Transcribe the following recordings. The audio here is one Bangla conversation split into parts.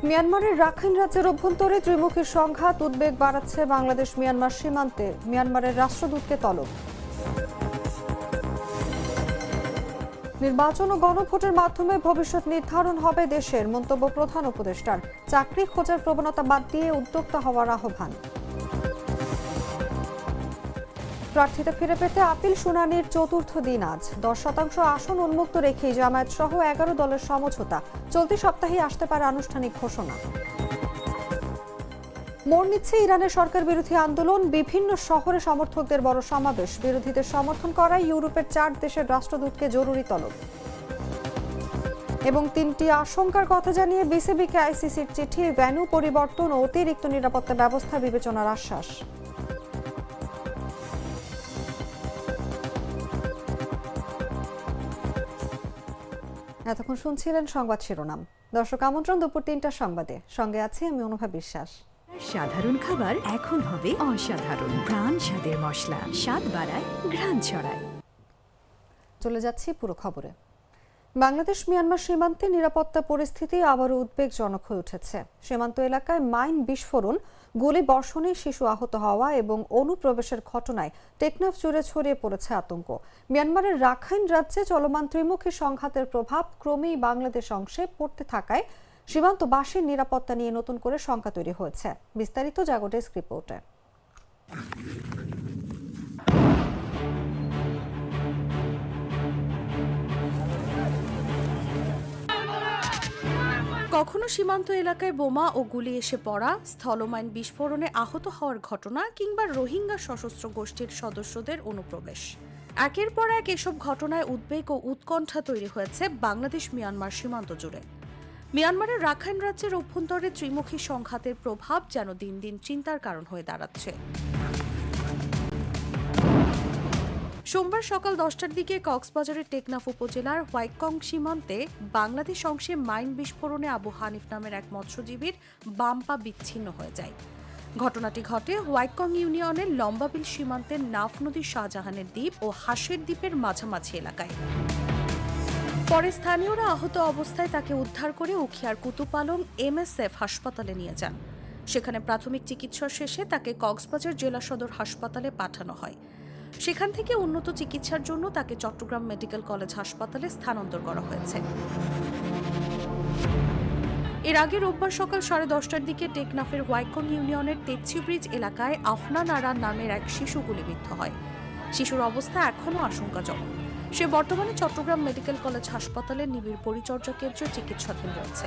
মিয়ানমারের রাখাইন রাজ্যের অভ্যন্তরে ত্রিমুখী সংঘাত উদ্বেগ বাড়াচ্ছে বাংলাদেশ মিয়ানমার সীমান্তে। মিয়ানমারের রাষ্ট্রদূতকে তলব। নির্বাচন ও গণভোটের মাধ্যমে ভবিষ্যৎ নির্ধারণ হবে দেশের, মন্তব্য প্রধান উপদেষ্টার। চাকরি খোঁজার প্রবণতা বাদ দিয়ে উদ্যোক্তা হওয়ার আহ্বান। প্রার্থিতা ফিরে পেতে আপিল শুনানির চতুর্থ দিন আজ। 10% আসন উন্মুক্ত রেখেই জামায়াত সহ 11 দলের সমঝোতা। চলতি সপ্তাহে আসতে পারে আনুষ্ঠানিক ঘোষণা। মোড় নিচ্ছে ইরানের সরকার বিরোধী আন্দোলন। বিভিন্ন শহরে সমর্থকদের বড় সমাবেশ। বিরোধীদের সমর্থন করায় ইউরোপের 4 দেশের রাষ্ট্রদূতকে জরুরি তলব। এবং 3টি আশঙ্কার কথা জানিয়ে বিসিবিকে আইসিসির চিঠি। ভেন্যু পরিবর্তন ও অতিরিক্ত নিরাপত্তা ব্যবস্থা বিবেচনার আশ্বাস। এতক্ষণ শুনছিলেন সংবাদ শিরোনাম। দর্শক, আমন্ত্রণ দুপুর 3টার সংবাদে। সঙ্গে আছি আমি অনুভা বিশ্বাস। সাধারণ খাবার এখন হবে অসাধারণ। প্রাণ স্বাদের মশলা, স্বাদ বাড়ায়, ঘ্রাণ ছড়ায়। চলে যাচ্ছি পুরো খবরে। বাংলাদেশ মিয়ানমার সীমান্তে নিরাপত্তা পরিস্থিতি আবারও উদ্বেগজনক হয়ে উঠেছে। সীমান্ত এলাকায় মাইন বিস্ফোরণ, গুলি বর্ষণে শিশু আহত হওয়া এবং অনুপ্রবেশের ঘটনায় টেকনাফ জুড়ে ছড়িয়ে পড়েছে আতঙ্ক। মিয়ানমারের রাখাইন রাজ্যে চলমান ত্রিমুখী সংঘাতের প্রভাব ক্রমেই বাংলাদেশ অংশে পড়তে থাকায় সীমান্তবাসীর নিরাপত্তা নিয়ে নতুন করে শঙ্কা তৈরি হয়েছে। বিস্তারিত জাগো ডেস্ক রিপোর্টে। কখনো সীমান্ত এলাকায় বোমা ও গুলি এসে পড়া, স্থলমাইন বিস্ফোরণে আহত হওয়ার ঘটনা কিংবা রোহিঙ্গা সশস্ত্র গোষ্ঠীর সদস্যদের অনুপ্রবেশ। একের পর এক এসব ঘটনায় উদ্বেগ ও উৎকণ্ঠা তৈরি হয়েছে বাংলাদেশ মিয়ানমার সীমান্ত জুড়ে। মিয়ানমারের রাখাইন রাজ্যের অভ্যন্তরে ত্রিমুখী সংঘাতের প্রভাব যেন দিন দিন চিন্তার কারণ হয়ে দাঁড়াচ্ছে। সোমবার সকাল 10টার দিকে কক্সবাজারের টেকনাফ উপজেলার হোয়াইকং সীমান্তে বাংলাদেশ অংশে মাইন বিস্ফোরণে আবু হানিফ নামের এক মৎস্যজীবীর বাম পা বিচ্ছিন্ন হয়ে যায়। ঘটনাটি ঘটে হোয়াইকং ইউনিয়নের লম্বাবিল সীমান্তের নাফ নদীর শাহজাহানের দ্বীপ ও হাঁসের দ্বীপের মাঝামাঝি এলাকায়। পরে স্থানীয়রা আহত অবস্থায় তাকে উদ্ধার করে উখিয়ার কুতুপালং MSF হাসপাতালে নিয়ে যান। সেখানে প্রাথমিক চিকিৎসা শেষে তাকে কক্সবাজার জেলা সদর হাসপাতালে পাঠানো হয়। সেখান থেকে উন্নত চিকিৎসার জন্য তাকে চট্টগ্রাম মেডিকেল কলেজ হাসপাতালে স্থানান্তর করা হয়েছে। এর আগে রোববার সকাল 10:30টার দিকে টেকনাফের হোয়াইকং ইউনিয়নের তেতছি ব্রিজ এলাকায় আফনান আরা নামের এক শিশু গুলিবিদ্ধ হয়। শিশুর অবস্থা এখনও আশঙ্কাজনক। সে বর্তমানে চট্টগ্রাম মেডিকেল কলেজ হাসপাতালে নিবিড় পরিচর্যা কেন্দ্রে চিকিৎসাধীন রয়েছে।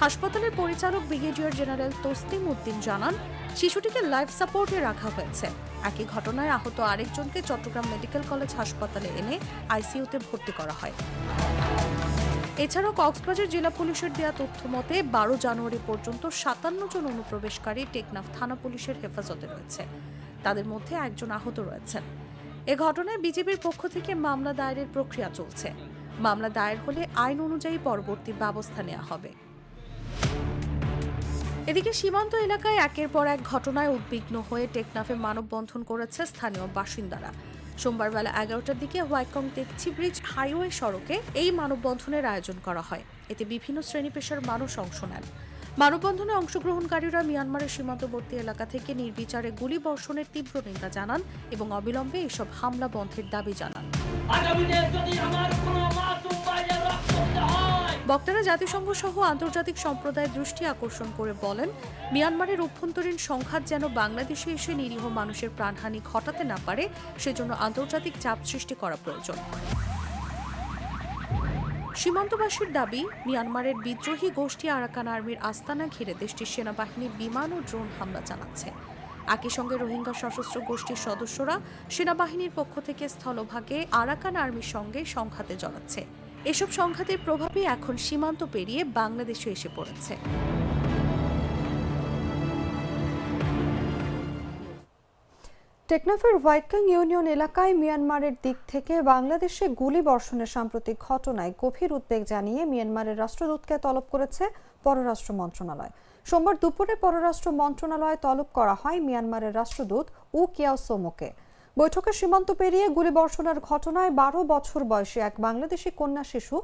হাসপাতালের পরিচালক ব্রিগেডিয়ার জেনারেল তসলিম উদ্দিন জানান, শিশুটিকে লাইফ সাপোর্টে রাখা হয়েছে। একই ঘটনায় আহত আরেকজনকে চট্টগ্রাম মেডিকেল কলেজ হাসপাতালে এনে আইসিইউতে ভর্তি করা হয়। এছাড়াও কক্সবাজার জেলা পুলিশের দেওয়া তথ্য মতে 12 জানুয়ারি পর্যন্ত 57 জন অনুপ্রবেশকারী টেকনাফ থানা পুলিশের হেফাজতে রয়েছে। তাদের মধ্যে একজন আহত রয়েছেন। এ ঘটনায় বিজিবির পক্ষ থেকে মামলা দায়েরের প্রক্রিয়া চলছে। মামলা দায়ের হলে আইন অনুযায়ী পরবর্তী ব্যবস্থা নেওয়া হবে। এদিকে সীমান্ত এলাকায় একের পর এক ঘটনায় উদ্বিগ্ন হয়ে টেকনাফে মানববন্ধন করেছে স্থানীয় বাসিন্দারা। সোমবার বেলা 11টার দিকে হোয়াইকং তেতছি ব্রিজ হাইওয়ে সড়কে এই মানববন্ধনের আয়োজন করা হয়। এতে বিভিন্ন শ্রেণী পেশার মানুষ অংশ নেন। মানববন্ধনে অংশগ্রহণকারীরা মিয়ানমারের সীমান্তবর্তী এলাকা থেকে নির্বিচারে গুলি বর্ষণের তীব্র নিন্দা জানান এবং অবিলম্বে এসব হামলা বন্ধের দাবি জানান। বক্তারা জাতিসংঘ সহ আন্তর্জাতিক সম্প্রদায়ের দৃষ্টি আকর্ষণ করে বলেন, মিয়ানমারের অভ্যন্তরীণ সংঘাত যেন বাংলাদেশে এসে নিরীহ মানুষের প্রাণহানি ঘটাতে না পারে, সেজন্য আন্তর্জাতিক চাপ সৃষ্টি করা প্রয়োজন। সীমান্তবাসীর দাবি, মিয়ানমারের বিদ্রোহী গোষ্ঠী আরাকান আর্মির আস্তানা ঘিরে দেশটির সেনাবাহিনী বিমান ও ড্রোন হামলা চালাচ্ছে। একই সঙ্গে রোহিঙ্গা সশস্ত্র গোষ্ঠীর সদস্যরা সেনাবাহিনীর পক্ষ থেকে স্থলভাগে আরাকান আর্মির সঙ্গে সংঘাতে জড়াচ্ছে। এসব সংঘাতের প্রভাবই এখন সীমান্ত পেরিয়ে বাংলাদেশে এসে পড়েছে। টেকনাফের হোয়াইকং ইউনিয়ন এলাকায় মিয়ানমারের দিক থেকে বাংলাদেশে গুলি বর্ষণের সাম্প্রতিক ঘটনায় গভীর উদ্বেগ জানিয়ে মিয়ানমারের রাষ্ট্রদূতকে তলব করেছে পররাষ্ট্র মন্ত্রণালয়। সোমবার দুপুরে পররাষ্ট্র মন্ত্রণালয়ে তলব করা হয় মিয়ানমারের রাষ্ট্রদূত উ কিয়াও সোমোকে। বৈঠকে সীমান্ত পেরিয়ে গুলিবর্ষণের ঘটনায় 12 বছর বয়সী এক বাংলাদেশি কন্যা শিশু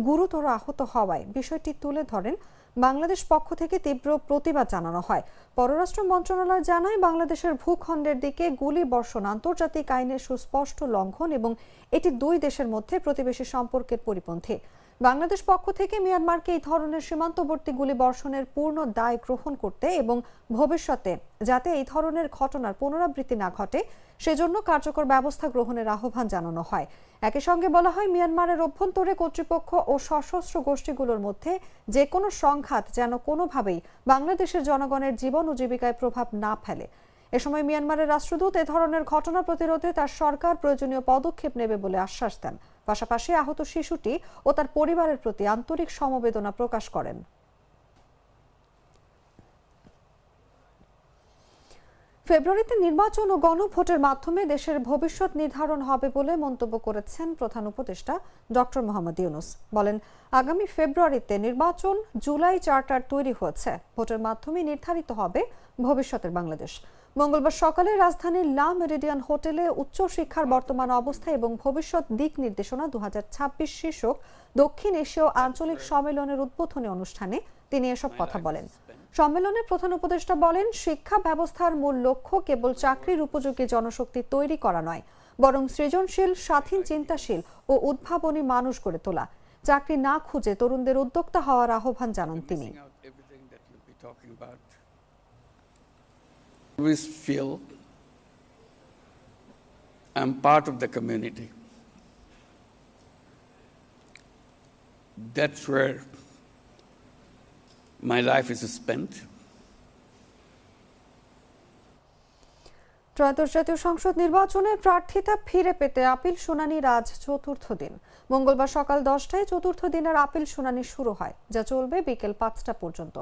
গুরুতর আহত হওয়ায় বিষয়টি তুলে ধরেন বাংলাদেশ পক্ষ থেকে তীব্র প্রতিবাদ জানানো হয়। পররাষ্ট্র মন্ত্রণালয় জানায়, বাংলাদেশের ভূখণ্ডের দিকে গুলি বর্ষণ আন্তর্জাতিক আইনের সুস্পষ্ট লঙ্ঘন এবং এটি দুই দেশের মধ্যে প্রতিবেশী সম্পর্কের পরিপন্থী। বাংলাদেশ পক্ষ থেকে মিয়ানমারকে এই ধরনের সীমান্তবর্তী গুলি বর্ষণের পূর্ণ দায় গ্রহণ করতে এবং ভবিষ্যতে যাতে এই ধরনের ঘটনার পুনরাবৃত্তি না ঘটে সেজন্য কার্যকর ব্যবস্থা গ্রহণের আহ্বান জানানো হয়। একই সঙ্গে বলা হয়, মিয়ানমারের অভ্যন্তরে কর্তৃপক্ষ ও সশস্ত্র গোষ্ঠীগুলোর মধ্যে যে কোনো সংঘাত যেন কোনোভাবেই বাংলাদেশের জনগণের জীবন ও জীবিকায় প্রভাব না ফেলে। এ সময় মিয়ানমারের রাষ্ট্রদূত এ ধরনের ঘটনা প্রতিরোধে তার সরকার প্রয়োজনীয় পদক্ষেপ নেবে বলে আশ্বাস দেন। পাশাপাশি আহত শিশুটি ও তার পরিবারের প্রতি আন্তরিক সমবেদনা প্রকাশ করেন। ফেব্রুয়ারিতে নির্বাচন ও গণভোটের মাধ্যমে দেশের ভবিষ্যৎ নির্ধারণ হবে বলে মন্তব্য করেছেন প্রধান উপদেষ্টা ডক্টর মোহাম্মদ ইউনূস। বলেন, আগামী ফেব্রুয়ারিতে নির্বাচন, জুলাই চার্টার তৈরি হয়েছে, ভোটের মাধ্যমে নির্ধারিত হবে ভবিষ্যতের বাংলাদেশ। মঙ্গলবার সকালে রাজধানীর লা মেরিডিয়ান হোটেলে উচ্চ শিক্ষার বর্তমান অবস্থা এবং ভবিষ্যৎ দিক নির্দেশনা 2026 শীর্ষক দক্ষিণ এশীয় আঞ্চলিক সম্মেলনের উদ্বোধনী অনুষ্ঠানে তিনি এসব কথা বলেন। সম্মেলনে প্রধান উপদেষ্টা বলেন, শিক্ষা ব্যবস্থার মূল লক্ষ্য কেবল চাকরির উপযোগী জনশক্তি তৈরি করা নয়, বরং সৃজনশীল, স্বাধীন চিন্তাশীল ও উদ্ভাবনী মানুষ গড়ে তোলা। চাকরি না খুঁজে তরুণদের উদ্যোক্তা হওয়ার আহ্বান জানান তিনি। always feel I'm part of the community. That's where my life is spent. ত্রয়োদশ জাতীয় সংসদ নির্বাচনে প্রার্থিতা ফিরে পেতে আপিল শুনানির আজ চতুর্থ দিন। মঙ্গলবার সকাল 10টায় চতুর্থ দিনের আপিল শুনানি শুরু হয়, যা চলবে বিকেল 5টা পর্যন্ত।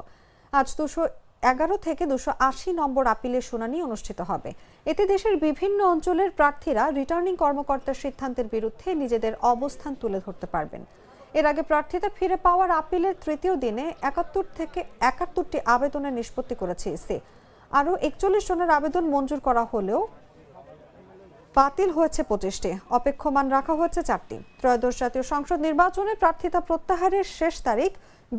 আজ 211 থেকে 280 নম্বর আপিলের শুনানি অনুষ্ঠিত হবে। এতে দেশের বিভিন্ন অঞ্চলের প্রার্থীরা রিটার্নিং কর্মকর্তার সিদ্ধান্তের বিরুদ্ধে নিজেদের অবস্থান তুলে ধরতে পারবেন। এর আগে প্রার্থীতা ফিরে পাওয়ার আপিলের তৃতীয় দিনে 71 থেকে 71টি আবেদনের নিষ্পত্তি করেছে ইসি। আরও 41 জনের আবেদন মঞ্জুর করা হলেও বাতিল হয়েছে 25টি, অপেক্ষমান রাখা হয়েছে 4টি। ত্রয়োদশ জাতীয় সংসদ নির্বাচনে প্রার্থিতা প্রত্যাহারের শেষ তারিখ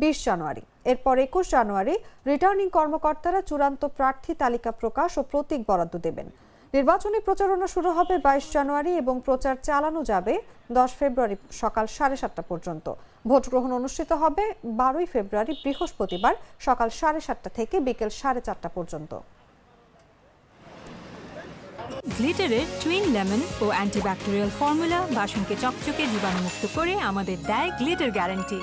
20 জানুয়ারি। এরপর 21 জানুয়ারি রিটার্নিং কর্মকর্তারা চূড়ান্ত প্রার্থী তালিকা প্রকাশ ও প্রতীক বরাদ্দ দেবেন। নির্বাচনী প্রচারণা শুরু হবে 22 জানুয়ারি এবং প্রচার চালানো যাবে 10 ফেব্রুয়ারি সকাল 7:30টা পর্যন্ত। ভোট গ্রহণ অনুষ্ঠিত হবে 12 ফেব্রুয়ারি বৃহস্পতিবার সকাল 7:30টা থেকে বিকেল 4:30টা পর্যন্ত। গ্লিটারের টুইন লেমন ও অ্যান্টিব্যাকটেরিয়াল ফর্মুলা বাসনকে চকচকে জীবাণুমুক্ত করে আমাদের দেয় গ্লিটার গ্যারান্টি।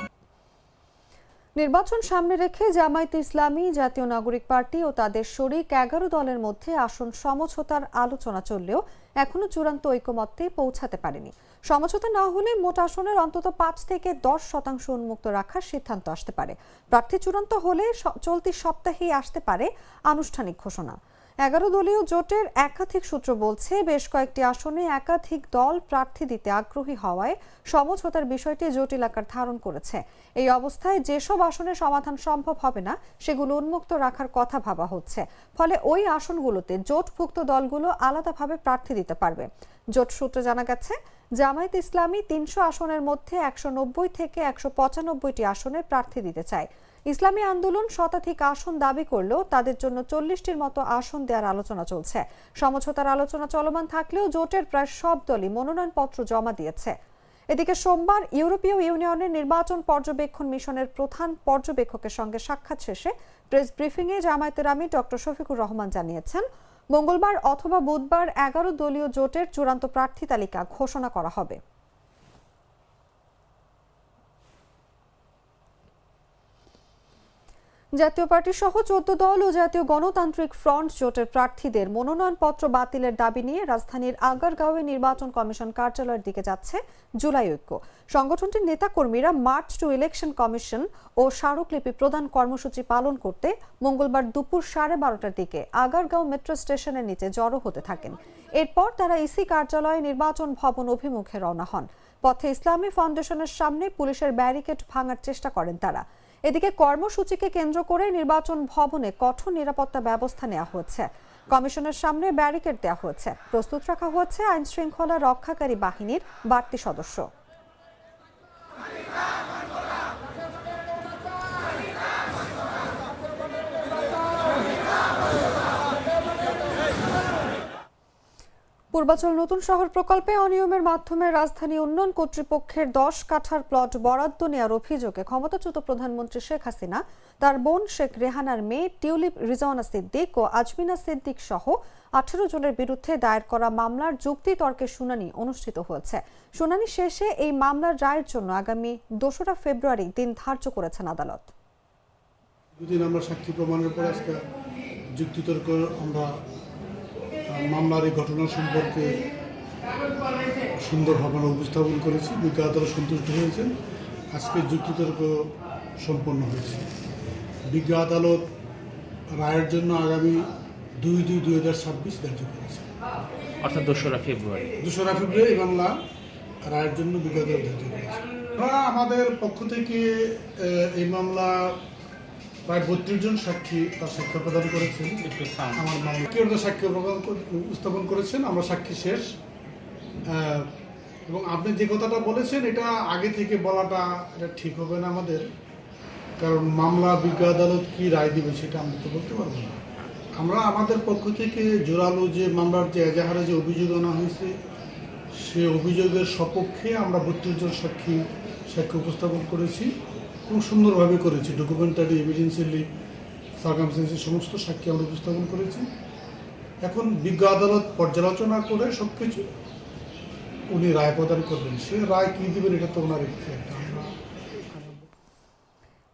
নির্বাচন সামনে রেখে জামায়াতে ইসলামী, জাতীয় নাগরিক পার্টি ও তাদের শরিক 11 দলের মধ্যে আসন সমঝোতার আলোচনা চললেও এখনো চূড়ান্ত ঐকমত্যে পৌঁছাতে পারেনি। সমঝোতা না হলে মোট আসনের অন্তত 5 থেকে 10% উন্মুক্ত রাখার সিদ্ধান্ত আসতে পারে। প্রার্থী চূড়ান্ত হলে চলতি সপ্তাহেই আসতে পারে আনুষ্ঠানিক ঘোষণা। 11 দলীয় জোটের একাধিক সূত্র বলছে, বেশ কয়েকটি আসনে একাধিক দল প্রার্থী দিতে আগ্রহী হওয়ায় সমঝোতার বিষয়টি জটিল আকার ধারণ করেছে। এই অবস্থায় যেসব আসনের সমাধান সম্ভব হবে না সেগুলো উন্মুক্ত রাখার কথা ভাবা হচ্ছে। ফলে ওই আসনগুলোতে জোটভুক্ত দলগুলো আলাদাভাবে প্রার্থী দিতে পারবে। জোট সূত্রে জানা গেছে, জামায়াতে ইসলামী 300 আসনের মধ্যে 190 থেকে 195টি আসনে প্রার্থী দিতে চায়। ইসলামী আন্দোলন শতাধিক আসন দাবি করলেও তাদের জন্য 40টির মতো আসন দেওয়ার আলোচনা চলছে। সমঝোতার আলোচনা চলমান থাকলেও জোটের প্রায় সব দলই মনোনয়নপত্র জমা দিয়েছে। এদিকে সোমবার ইউরোপীয় ইউনিয়নের নির্বাচন পর্যবেক্ষণ মিশনের প্রধান পর্যবেক্ষকের সঙ্গে সাক্ষাৎ শেষে প্রেস ব্রিফিংয়ে জামায়াতের আমির ডক্টর শফিকুর রহমান জানিয়েছেন, মঙ্গলবার অথবা বুধবার 11 দলীয় জোটের চূড়ান্ত প্রার্থী তালিকা ঘোষণা করা হবে। জাতীয় পার্টি সহ 14 দল ও জাতীয় গণতান্ত্রিক ফ্রন্ট জোটের প্রার্থীদের মনোনয়নপত্র বাতিলের দাবি নিয়ে রাজধানীর আগারগাঁওয়ে নির্বাচন কমিশন কার্যালয়ের দিকে যাচ্ছে জুলাই ঐক্য। সংগঠনটির নেতাকর্মীরা মার্চ টু ইলেকশন কমিশন ও স্মারকলিপি প্রদান কর্মসূচি পালন করতে মঙ্গলবার দুপুর 12:30টার দিকে আগারগাঁও মেট্রো স্টেশনের নিচে জড়ো হতে থাকেন। এরপর তারা ইসি কার্যালয়ে নির্বাচন ভবন অভিমুখে রওনা হন। পথে ইসলামী ফাউন্ডেশনের সামনে পুলিশের ব্যারিকেড ভাঙার চেষ্টা করেন তারা। এদিকে কর্মসূচিকে কেন্দ্র করে নির্বাচন ভবনে কঠোর নিরাপত্তা ব্যবস্থা নেওয়া হচ্ছে। কমিশনের সামনে ব্যারিকেড দেওয়া হয়েছে। প্রস্তুত রাখা হয়েছে আইন শৃঙ্খলা রক্ষাকারী বাহিনীর বাড়তি সদস্য। পূর্বাচল নতুন শহর প্রকল্পে অনিয়মের মাধ্যমে রাজধানী উন্নয়ন কর্তৃপক্ষের 10 কাঠার প্লট বরাদ্দ নেওয়ার অভিযোগে ক্ষমতাচ্যুত প্রধানমন্ত্রী শেখ হাসিনা, তার বোন শেখ রেহানার মেয়ে টিউলিপ রিজওয়ানা সিদ্দিক ও আজমিনা সিদ্দিক সহ 18 জনের বিরুদ্ধে দায়ের করা মামলার যুক্তিতর্কের শুনানি অনুষ্ঠিত হয়েছে। শুনানি শেষে এই মামলার রায়ের জন্য আগামী 2রা ফেব্রুয়ারি দিন ধার্য করেছেন আদালত। দুদিন আমরা সাক্ষী প্রমাণের পর আজকে যুক্তিতর্ক আমরা মামলার এই ঘটনা সম্পর্কে সুন্দরভাবে উপস্থাপন করেছি। বিজ্ঞ আদালত সন্তুষ্ট হয়েছেন। আজকে যুক্তিতর্ক সম্পন্ন হয়েছে। বিজ্ঞ আদালত রায়ের জন্য আগামী 2/2/2026 ধার্য করেছে, অর্থাৎ 2রা ফেব্রুয়ারি এই মামলা রায়ের জন্য বিজ্ঞ আদালত ধার্য করেছে। আমরা আমাদের পক্ষ থেকে এই মামলা প্রায় 32 জন সাক্ষী তার সাক্ষ্য প্রদান করেছেন। আমার মামলা কেউ সাক্ষ্য উপস্থাপন করেছেন। আমরা সাক্ষী শেষ। এবং আপনি যে কথাটা বলেছেন এটা আগে থেকে বলাটা এটা ঠিক হবে না আমাদের, কারণ মামলা বিজ্ঞ আদালত কি রায় দিবে সেটা আমরা তো বলতে পারবো না। আমরা আমাদের পক্ষ থেকে জোরালো যে মামলার যে এজাহারে যে অভিযোগ আনা হয়েছে সে অভিযোগের সপক্ষে আমরা 32 জন সাক্ষ্য উপস্থাপন করেছি। খুব সুন্দরভাবে করেছি। ডকুমেন্টারি, এভিডেন্সিয়ালি, সার্কামস্টেন্সের সমস্ত সাক্ষী আমরা উপস্থাপন করেছি। এখন বিজ্ঞ আদালত পর্যালোচনা করে সব কিছু উনি রায় প্রদান করবেন। সে রায় কী দেবেন এটা তো ওনার ইচ্ছে।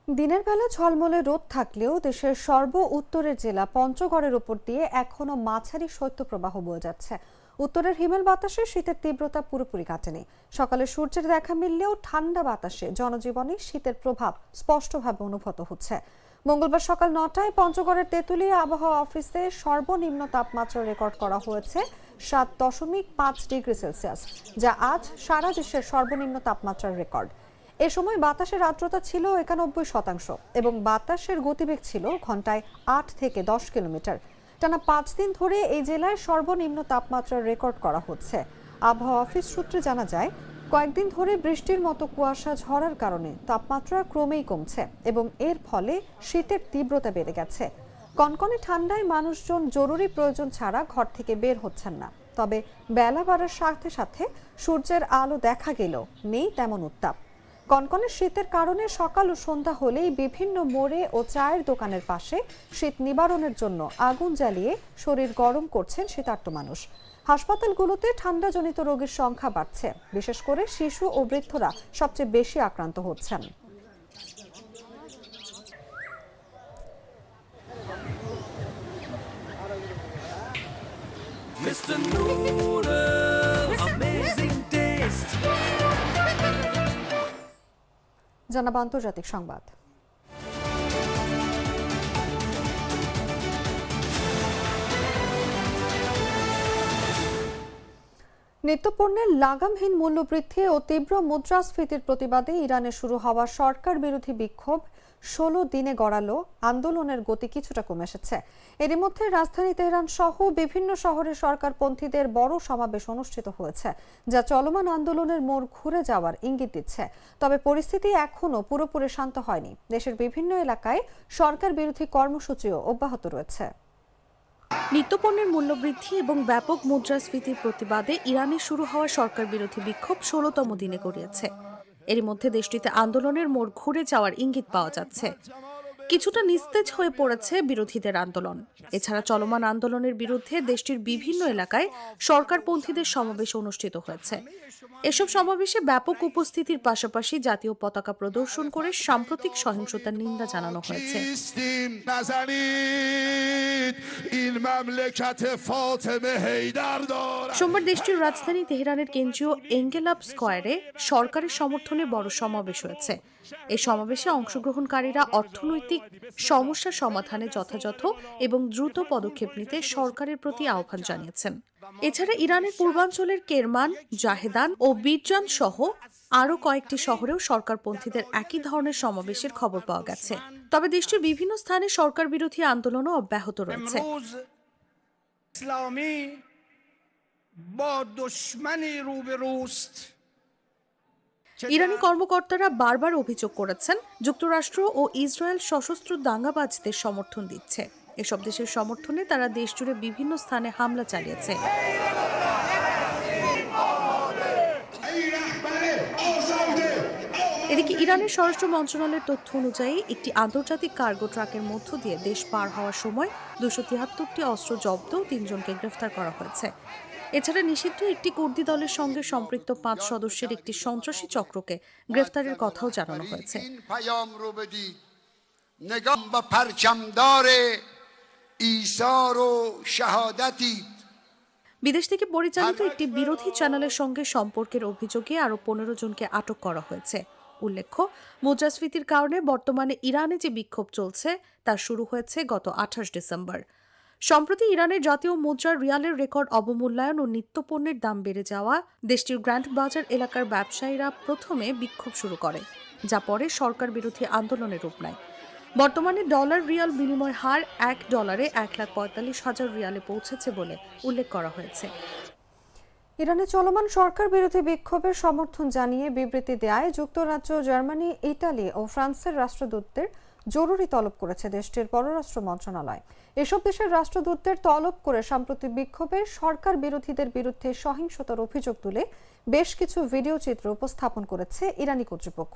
দিনের বেলা ঝলমলে রোদ থাকলেও দেশের সর্ব উত্তরের জেলা পঞ্চগড়ের উপর দিয়ে এখনো মাঝারি শৈত্যপ্রবাহ বয়ে যাচ্ছে। উত্তরের হিমেল বাতাসে শীতের তীব্রতা পুরোপুরি কাটেনি। সকালে সূর্যের দেখা মিললেও ঠান্ডা বাতাসে জনজীবনে শীতের প্রভাব স্পষ্টভাবে অনুভূত হচ্ছে। মঙ্গলবার সকাল 9টায় পঞ্চগড়ের তেঁতুলিয়া আবহাওয়া অফিসে সর্বনিম্ন তাপমাত্রা রেকর্ড করা হয়েছে 7.5 ডিগ্রি সেলসিয়াস, যা আজ সারা দেশের সর্বনিম্ন তাপমাত্রার রেকর্ড। এ সময় বাতাসের আর্দ্রতা ছিল 91% এবং বাতাসের গতিবেগ ছিল ঘন্টায় 8 থেকে 10 কিলোমিটার। টানা 5 দিন ধরে এই জেলায় সর্বনিম্ন তাপমাত্রার রেকর্ড করা হচ্ছে। আবহাওয়া অফিস সূত্রে জানা যায়, কয়েকদিন ধরে বৃষ্টির মতো কুয়াশা ঝরার কারণে তাপমাত্রা ক্রমেই কমছে এবং এর ফলে শীতের তীব্রতা বেড়ে গেছে। কনকনে ঠান্ডায় মানুষজন জরুরি প্রয়োজন ছাড়া ঘর থেকে বের হচ্ছেন না। তবে বেলা বাড়ার সাথে সাথে সূর্যের আলো দেখা গেলেও নেই তেমন উত্তাপ। কনকনে শীতের কারণে সকাল ও সন্ধ্যা হলেই বিভিন্ন মোড়ে ও চায়ের দোকানের পাশে শীত নিবারণের জন্য আগুন জ্বালিয়ে শরীর গরম করছেন শীতার্ত মানুষ। হাসপাতালগুলোতে ঠান্ডাজনিত রোগীর সংখ্যা বাড়ছে। বিশেষ করে শিশু ও বৃদ্ধরা সবচেয়ে বেশি আক্রান্ত হচ্ছেন। Mr. Noodles, amazing taste. জানাবো আন্তর্জাতিক সংবাদ। নিত্যপণ্যের লাগামহীন মূল্যবৃদ্ধি ও তীব্র মুদ্রাস্ফীতির প্রতিবাদে ইরানে শুরু হওয়া সরকার বিরোধী বিক্ষোভ 16 দিনে গড়ালো আন্দোলনের গতি কিছুটা কমে এসেছে। এরই মধ্যে রাজধানী তেহরান সহ বিভিন্ন শহরে সরকারপন্থীদের বড় সমাবেশ অনুষ্ঠিত হয়েছে, যা চলমান আন্দোলনের মোড় ঘুরে যাওয়ার ইঙ্গিত দিচ্ছে। তবে পরিস্থিতি এখনো পুরোপুরি শান্ত হয়নি। দেশের বিভিন্ন এলাকায় সরকার বিরোধী কর্মসূচিও অব্যাহত রয়েছে। নিত্যপণ্যের মূল্যবৃদ্ধি এবং ব্যাপক মুদ্রাস্ফীতির প্রতিবাদে ইরানে শুরু হওয়া সরকার বিরোধী বিক্ষোভ 16তম দিনে গড়িয়েছে। এর মধ্যে দেশটিতে আন্দোলনের মোড় ঘুরে যাওয়ার ইঙ্গিত পাওয়া যাচ্ছে। কিছুটা নিস্তেজ হয়ে পড়েছে বিরোধীদের আন্দোলন। এছাড়া চলমান আন্দোলনের বিরুদ্ধে দেশটির বিভিন্ন এলাকায় সরকারপন্থীদের সমাবেশ অনুষ্ঠিত হয়েছে। এসব সমাবেশে ব্যাপক উপস্থিতির পাশাপাশি জাতীয় পতাকা প্রদর্শন করে সাম্প্রতিক সহিংসতার নিন্দা জানানো হয়েছে। সোমবার দেশটির রাজধানী তেহরানের কেন্দ্রীয় এঙ্গেলাব স্কয়ারে সরকারের সমর্থনে বড় সমাবেশ হয়েছে। এই সমাবেশে অংশগ্রহণকারীরা অর্থনৈতিক সমস্যা সমাধানে যথাযথ এবং দ্রুত পদক্ষেপ নিতে সরকারের প্রতি আহ্বান জানিয়েছেন। এছাড়া ইরানের পূর্বাঞ্চলের কেরমান, জাহেদান ও বিরজান সহ আরও কয়েকটি শহরেও সরকারপন্থীদের একই ধরনের সমাবেশের খবর পাওয়া গেছে। তবে দেশটির বিভিন্ন স্থানে সরকার বিরোধী আন্দোলনও অব্যাহত রয়েছে। اسلامی با دشمنی روبروست ইরানি কর্মকর্তারা বারবার অভিযোগ করেছেন যুক্তরাষ্ট্র ও ইসরায়েল সশস্ত্র দাঙ্গাবাজদের সমর্থন দিচ্ছে। এসব দেশের সমর্থনে তারা দেশজুড়ে বিভিন্ন স্থানে হামলা চালিয়েছে। এদিকে ইরানের স্বরাষ্ট্র মন্ত্রণালয়ের তথ্য অনুযায়ী একটি আন্তর্জাতিক কার্গো ট্রাকের মধ্য দিয়ে দেশ পার হওয়ার সময় 273টি অস্ত্র জব্দ, 3 জনকে গ্রেফতার করা হয়েছে। এছাড়া নিষিদ্ধ একটি কুর্দি দলের সঙ্গে সম্পৃক্ত 5 সদস্যের একটি সন্ত্রাসী চক্রকে গ্রেফতারের কথাও জানানো হয়েছে। বিদেশ থেকে পরিচালিত একটি বিরোধী চ্যানেলের সঙ্গে সম্পর্কের অভিযোগে আরও 15 জনকে আটক করা হয়েছে। উল্লেখ্য, মুদ্রাস্ফীতির কারণে বর্তমানে ইরানে যে বিক্ষোভ চলছে তা শুরু হয়েছে গত 28 ডিসেম্বর। সম্প্রতি ইরানের জাতীয় মুদ্রার রিয়ালের রেকর্ড অবমূল্যায়ন ও নিত্যপণ্যের দাম বেড়ে যাওয়া দেশটির গ্র্যান্ড বাজার এলাকার ব্যবসায়ীরা প্রথমে বিক্ষোভ শুরু করে, যা পরে সরকার বিরোধী আন্দোলনের রূপ নেয়। বর্তমানে ডলার রিয়াল বিনিময় হার $1 1,45,000 রিয়ালে পৌঁছেছে বলে উল্লেখ করা হয়েছে। ইরানে চলমান সরকার বিরোধী বিক্ষোভের সমর্থন জানিয়ে বিবৃতি দেয় যুক্তরাজ্য, জার্মানি, ইতালি ও ফ্রান্সের রাষ্ট্রদূতদের জরুরি তলব করেছে দেশটির পররাষ্ট্র মন্ত্রণালয়। এসব দেশের রাষ্ট্রদূতদের তলব করে সাম্প্রতিক বিক্ষোভে সরকার বিরোধীদের বিরুদ্ধে সহিংসতার অভিযোগ তুলে বেশ কিছু ভিডিও চিত্র উপস্থাপন করেছে ইরানি কর্তৃপক্ষ।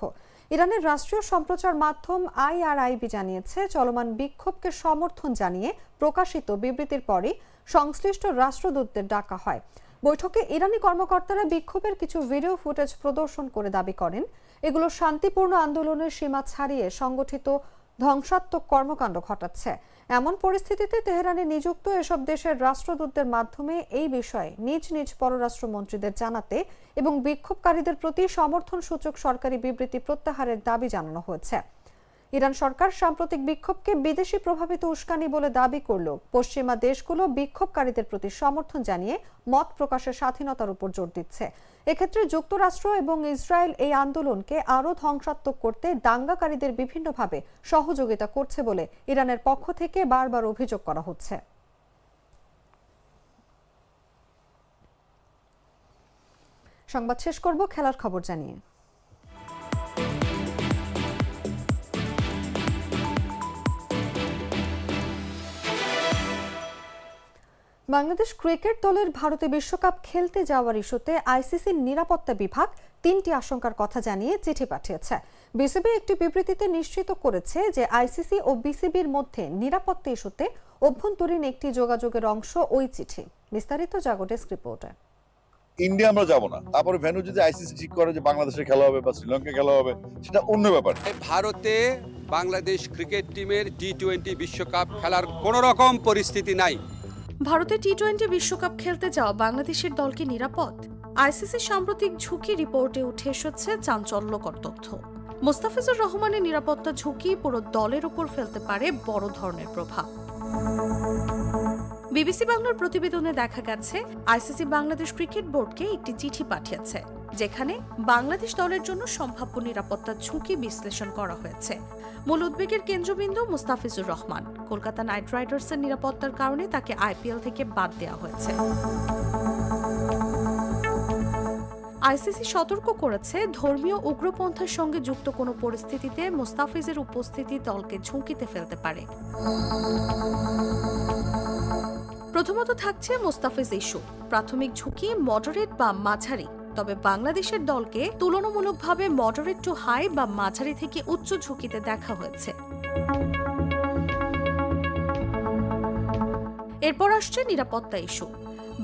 ইরানের রাষ্ট্রীয় সম্প্রচার মাধ্যম IRIB জানিয়েছে, চলমান বিক্ষোভকে সমর্থন জানিয়ে প্রকাশিত বিবৃতির পরই সংশ্লিষ্ট রাষ্ট্রদূতদের ডাকা হয়। বৈঠকে ইরানি কর্মকর্তারা বিক্ষোভের কিছু ভিডিও ফুটেজ প্রদর্শন করে দাবি করেন এগুলো শান্তিপূর্ণ আন্দোলনের সীমা ছাড়িয়ে সংগঠিত ধ্বংসাত্মক কর্মকাণ্ড ঘটাচ্ছে। এমন পরিস্থিতিতে তেহরানে নিযুক্ত এসব দেশের রাষ্ট্রদূতদের মাধ্যমে এই বিষয়ে নিজ নিজ পররাষ্ট্রমন্ত্রীদের জানাতে এবং বিক্ষোভকারীদের প্রতি সমর্থন সূচক সরকারি বিবৃতি প্রত্যাহারের দাবি জানানো হয়েছে। ইরান সরকার সাম্প্রতিক বিক্ষোভকে বিদেশি প্রভাবিত উস্কানি বলে দাবি করলেও পশ্চিমা দেশগুলো বিক্ষোভকারীদের প্রতি সমর্থন জানিয়ে মত প্রকাশের স্বাধীনতার উপর জোর দিচ্ছে। এক্ষেত্রে যুক্তরাষ্ট্র এবং ইসরায়েল এই আন্দোলনকে আরও ধ্বংসাত্মক করতে দাঙ্গাকারীদের বিভিন্নভাবে সহযোগিতা করছে বলে ইরানের পক্ষ থেকে বারবার অভিযোগ করা হচ্ছে। সংবাদ শেষ করব খেলার খবর জানিয়ে। বাংলাদেশ ক্রিকেট দলের ভারতে বিশ্বকাপ খেলতে যাওয়ার ইস্যুতে আইসিসির নিরাপত্তা বিভাগ 3টি আশঙ্কার কথা জানিয়ে চিঠি পাঠিয়েছে। বিসিবি একটি বিবৃতিতে নিশ্চিত করেছে যে আইসিসি ও বিসিবির মধ্যে নিরাপত্তা ইস্যুতে অভ্যন্তরীণ একটি যোগাযোগের অংশ ওই চিঠি। বিস্তারিত জাগো ডেস্ক রিপোর্টে। ইন্ডিয়া আমরা যাব না, তারপরে ভেন্যু যদি আইসিসি ঠিক করে যে বাংলাদেশে খেলা হবে বা শ্রীলঙ্কা খেলা হবে, সেটা অন্য ব্যাপার। ভারতে বাংলাদেশ ক্রিকেট টিমের টি-20 বিশ্বকাপ খেলার কোনো রকম পরিস্থিতি নাই। ভারতে টি-20 বিশ্বকাপ খেলতে যাওয়া বাংলাদেশের দলকে নিরাপদ? আইসিসির সাম্প্রতিক ঝুঁকি রিপোর্টে উঠে এসেছে চাঞ্চল্যকর তথ্য। মোস্তাফিজুর রহমানের নিরাপত্তা ঝুঁকি পুরো দলের উপর ফেলতে পারে বড় ধরনের প্রভাব। বিবিসি বাংলার প্রতিবেদনে দেখা গেছে, আইসিসি বাংলাদেশ ক্রিকেট বোর্ডকে একটি চিঠি পাঠিয়েছে যেখানে বাংলাদেশ দলের জন্য সম্ভাব্য নিরাপত্তা ঝুঁকি বিশ্লেষণ করা হয়েছে। মূল উদ্বেগের কেন্দ্রবিন্দু মুস্তাফিজুর রহমান। কলকাতা নাইট রাইডার্সের নিরাপত্তার কারণে তাকে আইপিএল থেকে বাদ দেওয়া হয়েছে। আইসিসি সতর্ক করেছে, ধর্মীয় উগ্রপন্থার সঙ্গে যুক্ত কোনো পরিস্থিতিতে মুস্তাফিজের উপস্থিতি দলকে ঝুঁকিতে ফেলতে পারে। প্রথমত থাকছে মুস্তাফিজ ইস্যু। প্রাথমিক ঝুঁকি মডারেট বা মাঝারি, তবে বাংলাদেশের দলকে তুলনামূলকভাবে মডারেট টু হাই বা মাঝারি থেকে উচ্চ ঝুঁকিতে দেখা হয়েছে। এরপর আসছে নিরাপত্তা ইস্যু।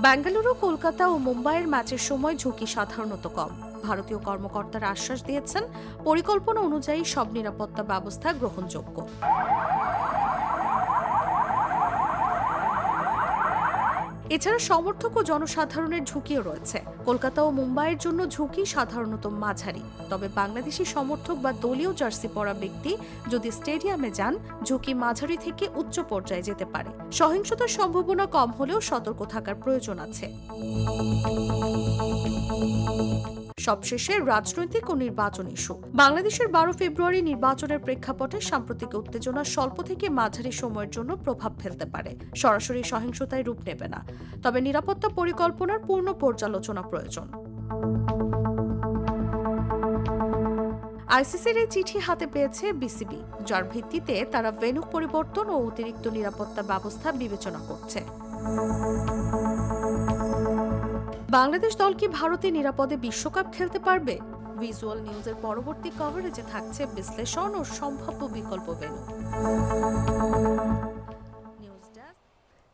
বেঙ্গালুরু, কলকাতা ও মুম্বাইয়ের ম্যাচের সময় ঝুঁকি সাধারণত কম। ভারতীয় কর্মকর্তারা আশ্বাস দিয়েছেন, পরিকল্পনা অনুযায়ী সব নিরাপত্তা ব্যবস্থা গ্রহণযোগ্য। এছাড়া সমর্থক ও জনসাধারণের ঝুঁকিও রয়েছে। কলকাতা ও মুম্বাইয়ের জন্য ঝুঁকি সাধারণত মাঝারি, তবে বাংলাদেশি সমর্থক বা দলীয় জার্সি পরা ব্যক্তি যদি স্টেডিয়ামে যান, ঝুঁকি মাঝারি থেকে উচ্চ পর্যায়ে যেতে পারে। সহিংসতার সম্ভাবনা কম হলেও সতর্ক থাকার প্রয়োজন আছে। সবশেষে রাজনৈতিক ও নির্বাচন ইস্যু। বাংলাদেশের 12 ফেব্রুয়ারি নির্বাচনের প্রেক্ষাপটে সাম্প্রতিক উত্তেজনা স্বল্প থেকে মাঝারি সময়ের জন্য প্রভাব ফেলতে পারে, সরাসরি সহিংসতায় রূপ নেবে না। তবে নিরাপত্তা পরিকল্পনার পূর্ণ পর্যালোচনা প্রয়োজন। আইসিসির এই চিঠি হাতে পেয়েছে বিসিবি, যার ভিত্তিতে তারা ভেন্যু পরিবর্তন ও অতিরিক্ত নিরাপত্তা ব্যবস্থা বিবেচনা করছে। বাংলাদেশ দল কি ভারতে নিরাপদে বিশ্বকাপ খেলতে পারবে? ভিজুয়াল নিউজের পরবর্তী কভারেজে থাকছে বিশ্লেষণ ও সম্ভাব্য বিকল্প ভেন্যু।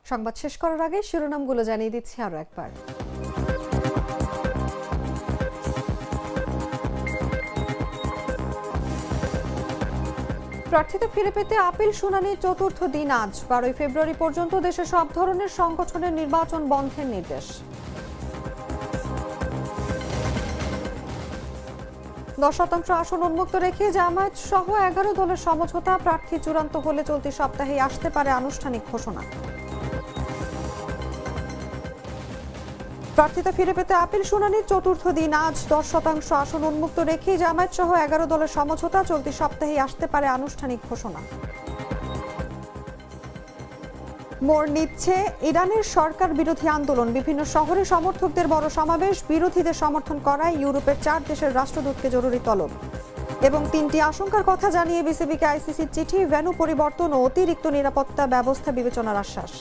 সংবাদ শেষ করার আগে শিরোনামগুলো জানিয়ে দিচ্ছি আরো একবার। প্রার্থীতা ফিরে পেতে আপিল শুনানির চতুর্থ দিন আজ। 12 ফেব্রুয়ারি পর্যন্ত দেশে সব ধরনের সংগঠনের নির্বাচন বন্ধের নির্দেশ। 10% আসন উন্মুক্ত রেখে জামায়াত সহ 11 দলের সমঝোতা, প্রার্থী চূড়ান্ত হলে চলতি সপ্তাহে আসতে পারে আনুষ্ঠানিক ঘোষণা। প্রার্থীতা ফিরে পেতে আপিল শুনানির চতুর্থ দিন আজ। 10% আসন উন্মুক্ত রেখে জামায়াত সহ 11 দলের সমঝোতা, চলতি সপ্তাহে আসতে পারে আনুষ্ঠানিক ঘোষণা। মোড় নিচ্ছে ইরানের সরকার বিরোধী আন্দোলন, বিভিন্ন শহরে সমর্থকদের বড় সমাবেশ, বিরোধীদের সমর্থন করায় ইউরোপের 4 দেশের রাষ্ট্রদূতকে জরুরি তলব। এবং 3টি আশঙ্কার কথা জানিয়ে বিসিবিকে আইসিসির চিঠি, ভেন্যু পরিবর্তন ও অতিরিক্ত নিরাপত্তা ব্যবস্থা বিবেচনার আশ্বাস।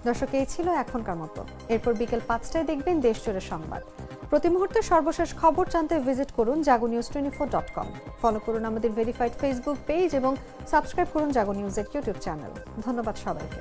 দর্শক, এই ছিল এখনকার মতো। এরপর বিকেল 5টায় দেখবেন দেশজুড়ে সংবাদ। প্রতি মুহূর্তে সর্বশেষ খবর জানতে ভিজিট করুন jagonews24.com। ফলো করুন আমাদের ভেরিফাইড ফেসবুক পেজ এবং সাবস্ক্রাইব করুন জাগো নিউজের ইউটিউব চ্যানেল। ধন্যবাদ সবাইকে।